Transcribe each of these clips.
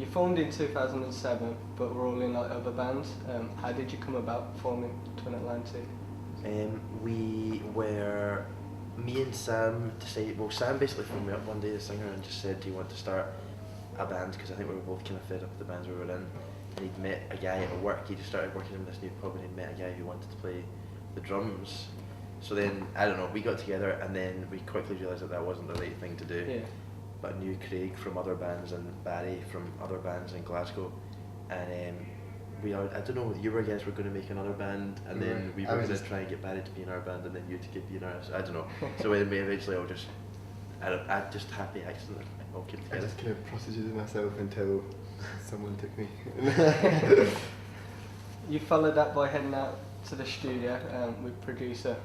You formed in 2007, but were all in like other bands. How did you come about forming Twin Atlantic? We were, me and Sam decided, well Sam basically phoned me up one day, the singer, and just said, do you want to start a band? Because I think we were both kind of fed up with the bands we were in. And he'd met a guy at work, he just started working in this new pub, and he'd met a guy who wanted to play the drums. So then, I don't know, we got together, and then we quickly realised that wasn't the right thing to do. Yeah. But I knew Craig from other bands and Barry from other bands in Glasgow, and I don't know, you guys were going to make another band, and then we were going to try and get Barry to be in our band, and then you to be in ours. I don't know. So then we eventually all just, I just happy accident, all came together. I just kind of prostituted myself until someone took me. You followed that by heading out to the studio with producer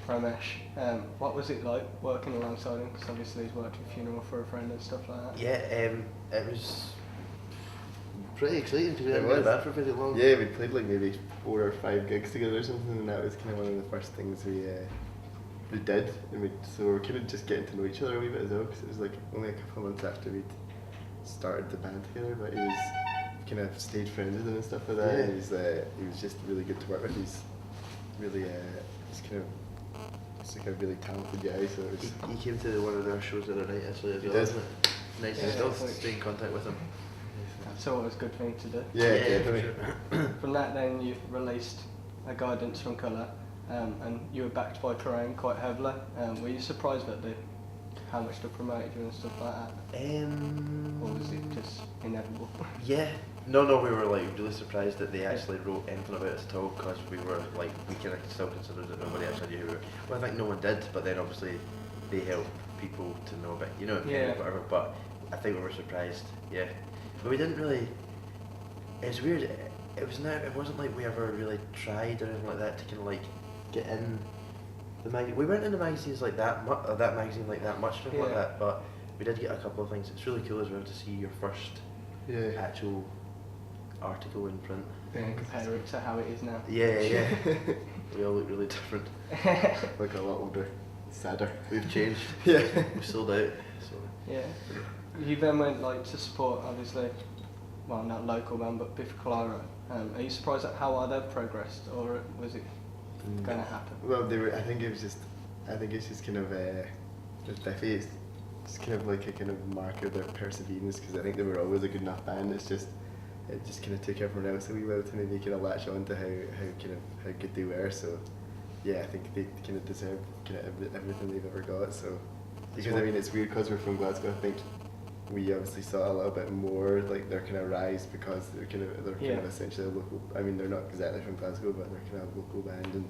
Ramesh. What was it like working alongside him? Because obviously he's worked with Funeral for a Friend and stuff like that. Yeah, it was pretty exciting to be in the band for very long. Yeah, we played like maybe 4 or 5 gigs together or something, and that was kind of one of the first things we did. And so we were kind of just getting to know each other a wee bit as well, because it was like only a couple of months after we'd started the band together, but he was kind of stayed friends with him and stuff like that. Yeah. He was just really good to work with. He's really he's like a really talented guy. So it was, he came to one of their shows the other night actually as well. Isn't it? Nice. Yeah, still stay in contact with him. That's always a good thing to do. Yeah, definitely. Sure. From that, then you released a Guidance from Colour, and you were backed by Kerrang quite heavily. Were you surprised at how much they promoted you and stuff like that? Or was it just inevitable? Yeah. No, we were like really surprised that they actually wrote anything about us at all, because we were like, we kind of still considered that nobody actually knew who we were. Well, I think no one did, but then obviously they help people to know about, you know, whatever. But I think we were surprised, yeah. But we didn't really. It's weird. It wasn't like we ever really tried or anything like that to kind of like get in the magazine. We weren't in the magazines like that, that magazine like that much, or like that. But we did get a couple of things. It's really cool as well to see your first actual article in print. And compare it to how it is now. Yeah. We all look really different. Like a lot older, sadder. We've changed. Yeah. We've sold out. So. Yeah. You then went like to support, obviously, well, not local band, but Biff Clyro. Are you surprised at how well they've progressed, or was it going to happen? Well, I think it's just kind of with Biffy, it's just kind of like a kind of mark of their perseverance, because I think they were always a good enough band. It just kind of took everyone else a wee while to maybe kind of latch on to how good they were. So yeah, I think they kind of deserve kind of everything they've ever got. So because I mean, it's weird because we're from Glasgow. I think we obviously saw a little bit more like their kind of rise, because they're kind of essentially a local. I mean, they're not exactly from Glasgow, but they're kind of a local band, and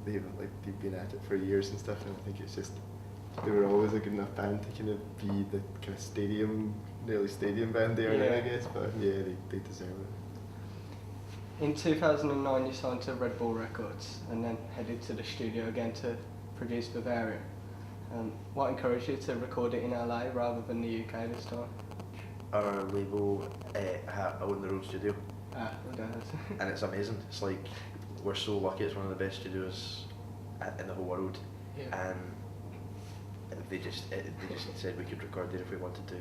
they've been at it for years and stuff. And I think it's just they were always a good enough band to kind of be the kind of nearly stadium band they are now, I guess. But yeah, they deserve it. In 2009, you signed to Red Bull Records, and then headed to the studio again to produce Bavaria. What encouraged you to record it in LA rather than the UK this time? Our label own their own studio. It does. And it's amazing. It's like, we're so lucky, it's one of the best studios in the whole world. Yeah. And they just said we could record there if we wanted to,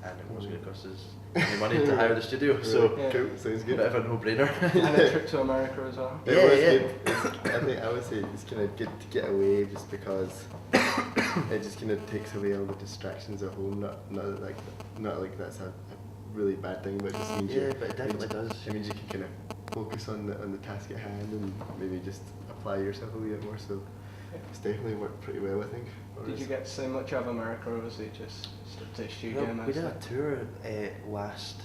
and it wasn't going to cost us any money to hire the studio, so cool. Sounds good. Bit of a no-brainer. And a trip to America as well. Good. I would say it's kind of good to get away, just because it just kind of takes away all the distractions at home. Not like that's a really bad thing, but it just means but it definitely does. It means you can kind of focus on the task at hand and maybe just apply yourself a wee bit more. So it's definitely worked pretty well, I think. Did you get to see much of America, or was it just the studio mostly? We did a tour last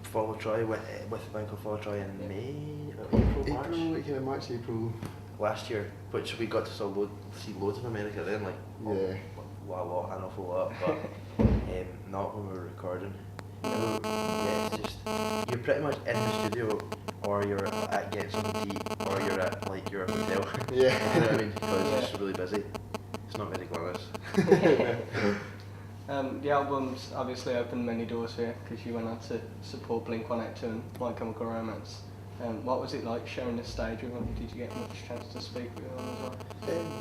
Follow Troy with a band called Follow Troy in May, or March, April last year, which we got to see loads of America then, like an awful lot, but not when we were recording. It's just, you're pretty much in the studio, or you're at getting something to eat, or you're at like your hotel. Yeah. You know what I mean? Because it's really busy. It's not very glamorous. The album's obviously opened many doors here, because you went on to support Blink-182 and My Chemical Romance. What was it like sharing the stage with them? Did you get much chance to speak with them as well?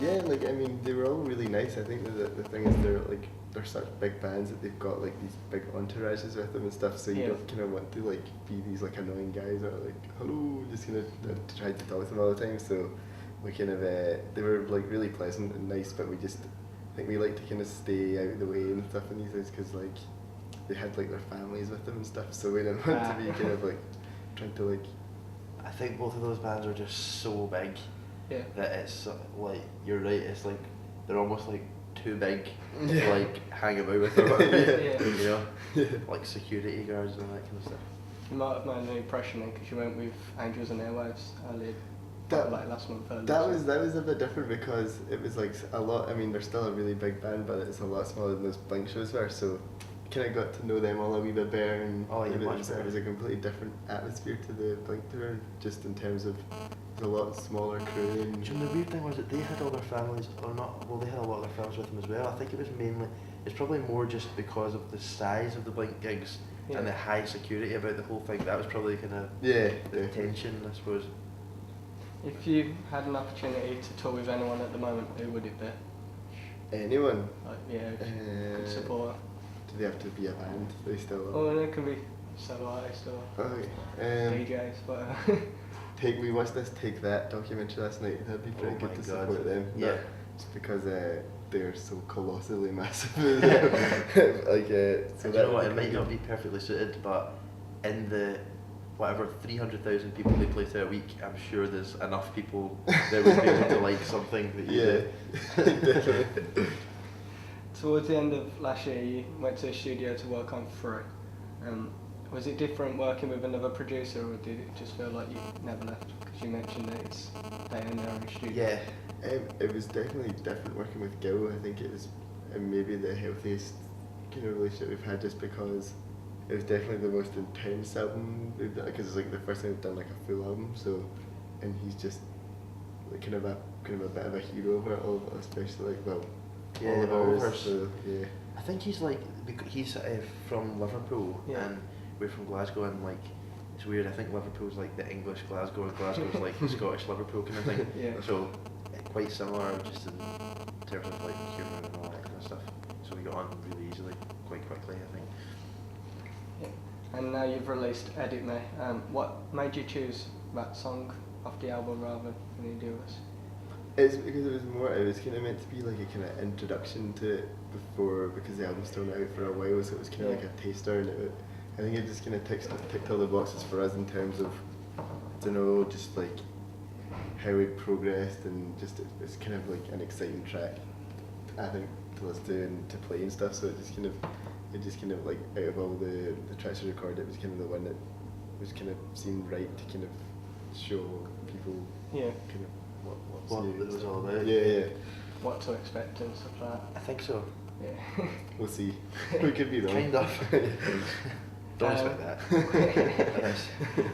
Yeah, like I mean, they were all really nice. I think that the thing is they're such big bands that they've got like these big entourages with them and stuff. So you don't kind of want to like be these like annoying guys that are like hello, just kind of try to talk to them all the time. So we kind of they were like really pleasant and nice, but I think we like to kind of stay out of the way and stuff in these things because like they had like their families with them and stuff. So we didn't want to be kind of like trying to like. I think both of those bands are just so big that it's like, you're right, it's like they're almost like too big to like hang about with or whatever, you know, like security guards and all that kind of stuff. You might have made an impression then because you went with Angels and Airwaves earlier, like last month. That was a bit different because it was like a lot. I mean, they're still a really big band, but it's a lot smaller than those Blink shows were. So kind of got to know them all a wee bit better, and it was a completely different atmosphere to the Blink tour, just in terms of a lot smaller crew. And the weird thing was that they had all their families, or not, well they had a lot of their families with them as well. I think it was mainly, it's probably more just because of the size of the Blink gigs and the high security about the whole thing. That was probably kind of the tension, I suppose. If you had an opportunity to tour with anyone at the moment, who would it be? Anyone? Like, good support. Do they have to be a band? They still are. Oh, and it can be solo artists or DJs, whatever. We watched this Take That documentary last night. That'd be pretty good to support them. Yeah. Just because they're so colossally massive. Like, so you know what? It might not be perfectly suited, but in the 300,000 people they play through a week, I'm sure there's enough people that would be able to like something that you do. Towards the end of last year, you went to a studio to work on Free. Was it different working with another producer, or did it just feel like you never left? Because you mentioned that they own their own studio. Yeah, it was definitely different working with Gil. I think it was maybe the healthiest kind of relationship we've had, just because it was definitely the most intense album, because it's like the first time we've done like a full album. So, and he's just like kind of a bit of a hero of it all, especially like all of ours. So, yeah. I think he's from Liverpool and we're from Glasgow, and like it's weird. I think Liverpool's like the English Glasgow, and Glasgow's like the Scottish Liverpool kind of thing. So quite similar, just in terms of like humour and all that kind of stuff. So we got on really easily, quite quickly, I think. Yeah. And now you've released Edit Me. What made you choose that song off the album rather than Any Do Us? It's because it was kind of meant to be like a kind of introduction to it before, because the album's still out for a while, so it was kind of like a taster, and I think it just kind of ticked all the boxes for us in terms of, I don't know, just like how we progressed, and just it's kind of like an exciting track, I think, to listen to and to play and stuff. So it just kind of like, out of all the tracks we recorded, it was kind of the one that was kind of seemed right to kind of show people kind of what it was all about. Yeah. What to expect and stuff like that. I think so. Yeah. We'll see. We could be wrong. Kind of. Don't expect that.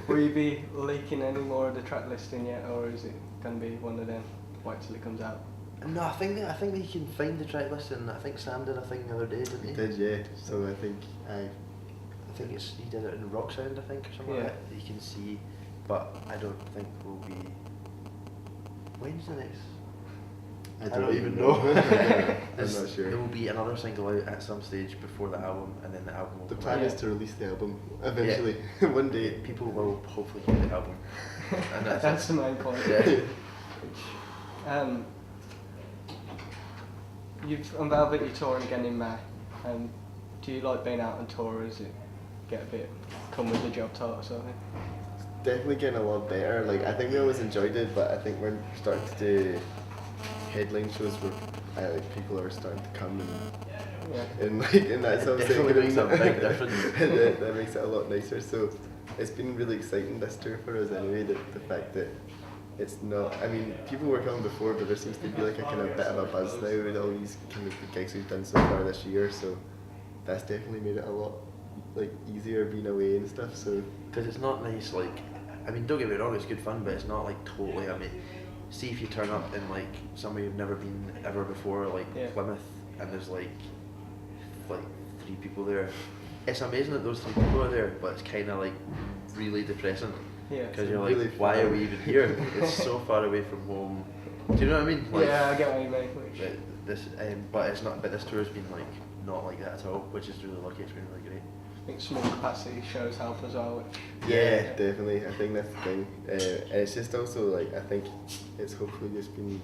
Will you be leaking any more of the track listing yet, or is it going to be one of them? Wait till it comes out. No, I think that you can find the track listing. I think Sam did a thing the other day, didn't he? He did, yeah. So I think he did it in Rock Sound, I think, or something like that. You can see, but I don't think we'll be. When's the next? I don't even know. I'm not sure. There will be another single out at some stage before the album, and then the album will The come plan out. is to release the album eventually, one day. People will hopefully hear the album. And that's the main point. Yeah. You've unveiled that you're touring again in May. Do you like being out on tour, or does it get a bit come with the job title or something? It's definitely getting a lot better. Like, I think we always enjoyed it, but I think we're starting to do headline shows where people are starting to come and that's what I'm saying. Makes a big difference. that makes it a lot nicer. So it's been really exciting this tour for us anyway. The fact that it's not. I mean, people were coming before, but there seems to be like a kind of bit of a buzz now with all these kind of gigs we've done so far this year. So that's definitely made it a lot like easier being away and stuff. So because it's not nice, like, I mean, don't get me wrong, it's good fun, but it's not like totally. I mean, see if you turn up in like somewhere you've never been ever before, like Plymouth, and there's like 3 people there. It's amazing that those 3 people are there, but it's kind of like really depressing. Yeah. Because So you're like, really why far. are we even here? It's so far away from home. Do you know what I mean? Yeah, I get what you mean. Which, But it's not. But this tour has been like not like that at all, which is really lucky. It's been really great. I think small capacity shows help as well. Which, Yeah, definitely. I think that's the thing. And it's just also like, I think it's hopefully just been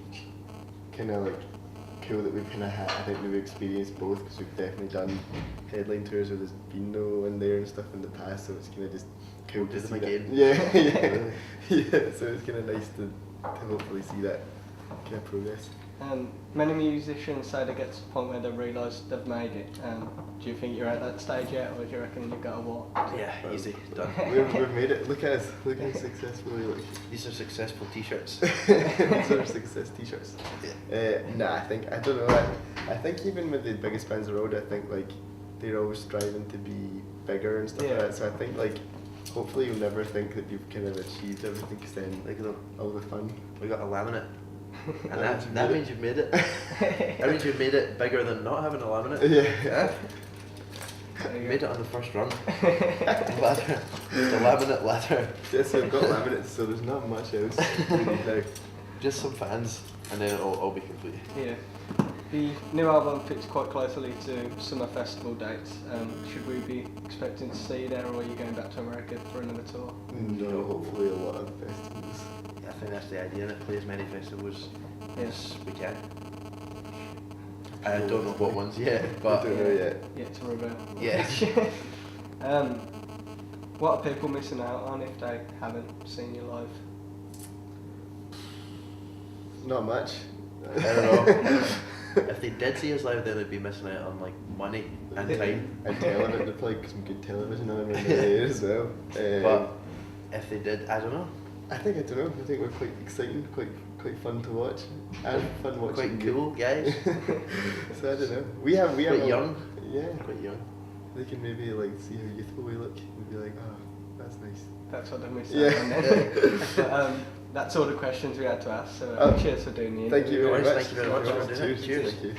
kind of like cool that we've kind of had, I think we've experienced both, because we've definitely done headline tours where there's been no one there and stuff in the past, so it's kind of just cool We'll to do see them that. again. Yeah, yeah, yeah. So it's kind of nice to hopefully see that kind of progress. Many musicians say they get to the point where they realise they've made it. Do you think you're at that stage yet, or do you reckon you've got to walk? Yeah, easy, done. We've made it. Look at us. Look how successfully. Like, These are successful T-shirts. these are success T-shirts. Nah, I don't know. I think even with the biggest bands in the world, I think like they're always striving to be bigger and stuff like that. So I think like hopefully you'll never think that you've kind of achieved everything, because then like all the fun. We got a laminate. And that means you've made it. That means you've made it bigger than not having a laminate. Yeah. You made it on the first run. Ladder. The laminate ladder. Yeah, so we've got laminates, so there's not much else we need now. Just some fans, and then it'll all be complete. Yeah. The new album fits quite closely to summer festival dates. Should we be expecting to see you there, or are you going back to America for another tour? No, hopefully a lot of festivals. I think that's the idea, and play as many festivals as we can. I don't know what ones yet, but I don't know yet. Yet to reveal. Yeah. What are people missing out on if they haven't seen you live? Not much. I don't know. If they did see us live, then they'd be missing out on like money and time. And television, they'd probably get some good television on in there as well. But if they did, I don't know. I don't know. I think we're quite exciting, quite fun to watch, and fun watching. Quite cool guys. So I don't know. We have Quite young. Yeah. Quite young. They can maybe like see how youthful we look and be like, oh, that's nice. That's what they miss Yeah. out on then. But, that's all the questions we had to ask. So cheers for doing the Thank you interview. very much. Thank you very much for doing it. Cheers. Thank you.